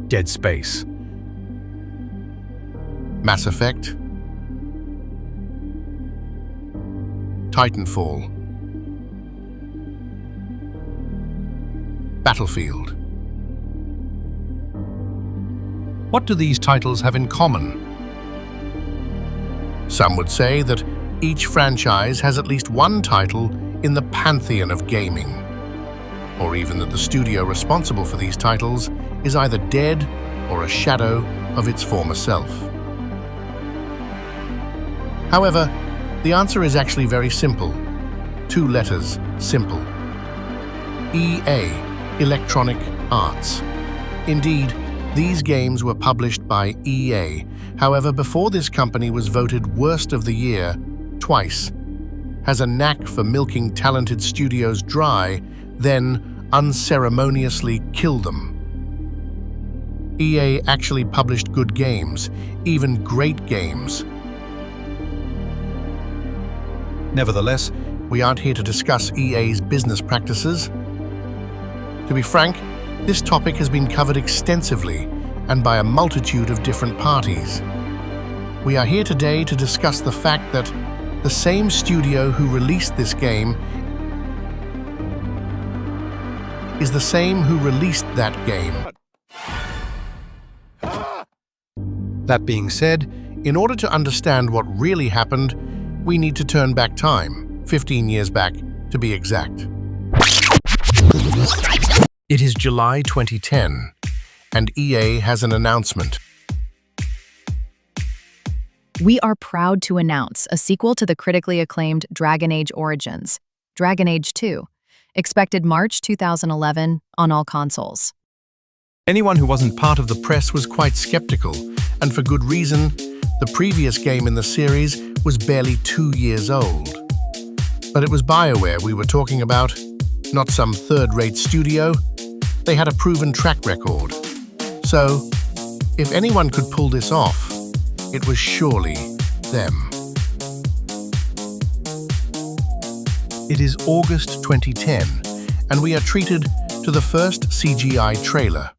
Dead Space, Mass Effect, Titanfall, Battlefield. What do these titles have in common? Some would say that each franchise has at least one title in the pantheon of gaming, or even that the studio responsible for these titles is either dead or a shadow of its former self. However, the answer is actually very simple. 2 letters, simple. EA, Electronic Arts. Indeed, these games were published by EA. However, before this company was voted Worst of the Year twice, has a knack for milking talented studios dry, then unceremoniously kill them. EA actually published good games, even great games. Nevertheless, we aren't here to discuss EA's business practices. To be frank, this topic has been covered extensively and by a multitude of different parties. We are here today to discuss the fact that the same studio who released this game is the same who released that game. That being said, in order to understand what really happened, we need to turn back time, 15 years back to be exact. It is July 2010, and EA has an announcement. We are proud to announce a sequel to the critically acclaimed Dragon Age Origins, Dragon Age 2, expected March 2011 on all consoles. Anyone who wasn't part of the press was quite skeptical, and for good reason. The previous game in the series was barely 2 years old. But it was BioWare we were talking about, not some third-rate studio. They had a proven track record. So, if anyone could pull this off, it was surely them. It is August 2010, and we are treated to the first CGI trailer.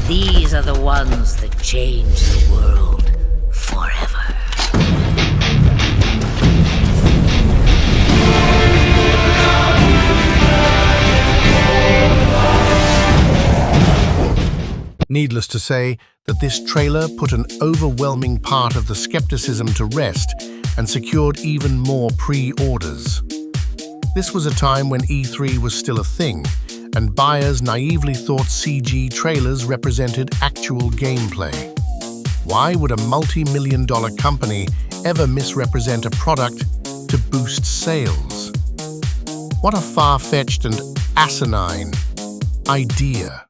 These are the ones that change the world forever. Needless to say that this trailer put an overwhelming part of the skepticism to rest and secured even more pre-orders. This was a time when E3 was still a thing, and buyers naively thought CG trailers represented actual gameplay. Why would a multi-million-dollar company ever misrepresent a product to boost sales? What a far-fetched and asinine idea.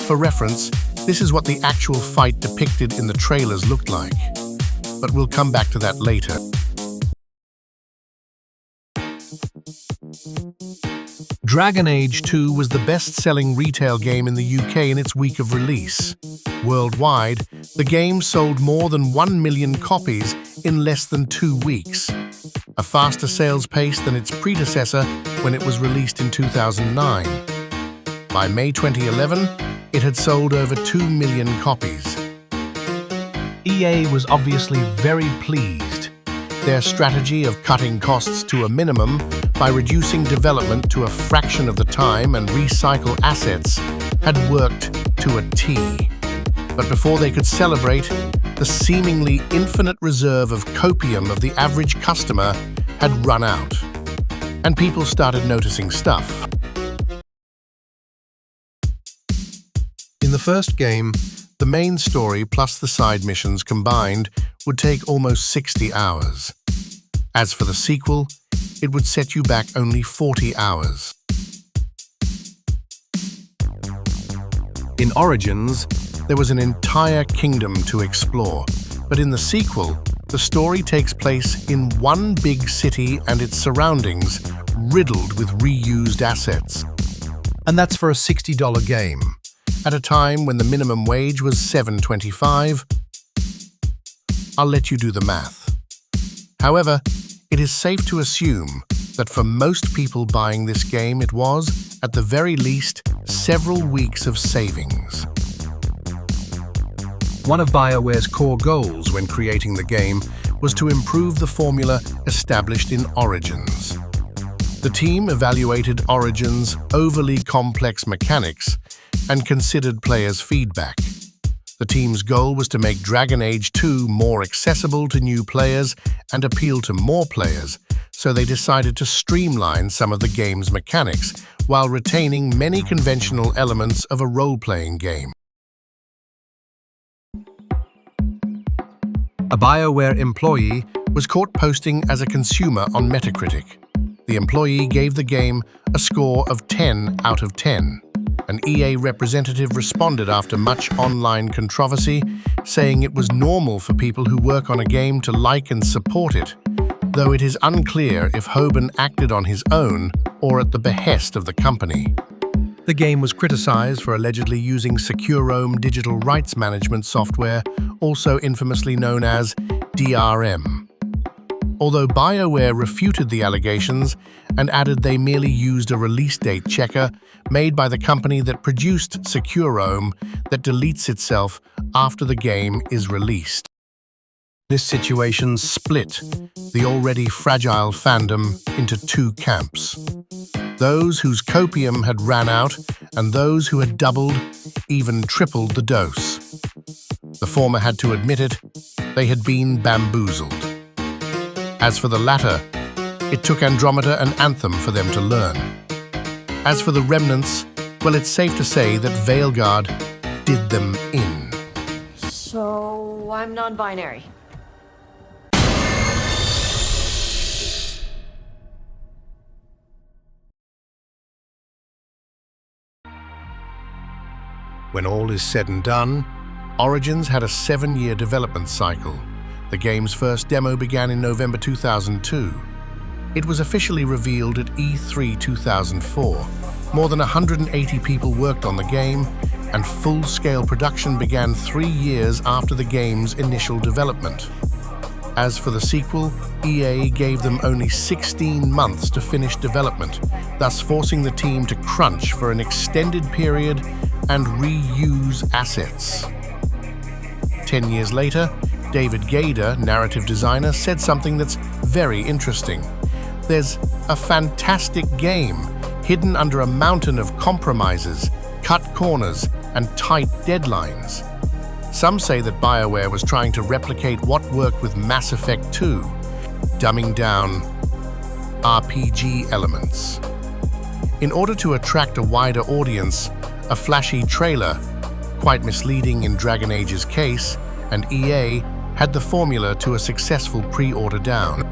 For reference, this is what the actual fight depicted in the trailers looked like. But we'll come back to that later. Dragon Age 2 was the best-selling retail game in the UK in its week of release. Worldwide, the game sold more than 1 million copies in less than 2 weeks, a faster sales pace than its predecessor when it was released in 2009. By May 2011, it had sold over 2 million copies. EA was obviously very pleased. Their strategy of cutting costs to a minimum by reducing development to a fraction of the time and recycle assets had worked to a T. But before they could celebrate, the seemingly infinite reserve of copium of the average customer had run out, and people started noticing stuff. In the first game, the main story plus the side missions combined would take almost 60 hours. As for the sequel, it would set you back only 40 hours. In Origins, there was an entire kingdom to explore, but in the sequel, the story takes place in one big city and its surroundings, riddled with reused assets. And that's for a $60 game, at a time when the minimum wage was $7.25. I'll let you do the math. However, it is safe to assume that for most people buying this game it was, at the very least, several weeks of savings. One of BioWare's core goals when creating the game was to improve the formula established in Origins. The team evaluated Origins' overly complex mechanics and considered players' feedback. The team's goal was to make Dragon Age 2 more accessible to new players and appeal to more players, so they decided to streamline some of the game's mechanics while retaining many conventional elements of a role-playing game. A BioWare employee was caught posting as a consumer on Metacritic. The employee gave the game a score of 10 out of 10. An EA representative responded after much online controversy, saying it was normal for people who work on a game to like and support it, though it is unclear if Hoban acted on his own or at the behest of the company. The game was criticized for allegedly using Securome digital rights management software, also infamously known as DRM. Although BioWare refuted the allegations and added they merely used a release date checker made by the company that produced Securome that deletes itself after the game is released. This situation split the already fragile fandom into two camps: those whose copium had ran out and those who had doubled, even tripled the dose. The former had to admit it, they had been bamboozled. As for the latter, it took Andromeda and Anthem for them to learn. As for the remnants, well, it's safe to say that Veilguard did them in. So, I'm non-binary. When all is said and done, Origins had a 7-year development cycle. The game's first demo began in November 2002. It was officially revealed at E3 2004. More than 180 people worked on the game, and full-scale production began 3 years after the game's initial development. As for the sequel, EA gave them only 16 months to finish development, thus forcing the team to crunch for an extended period and reuse assets. 10 years later, David Gaider, narrative designer, said something that's very interesting. There's a fantastic game hidden under a mountain of compromises, cut corners, and tight deadlines. Some say that BioWare was trying to replicate what worked with Mass Effect 2, dumbing down RPG elements. In order to attract a wider audience, a flashy trailer, quite misleading in Dragon Age's case, and EA had the formula to a successful pre-order down.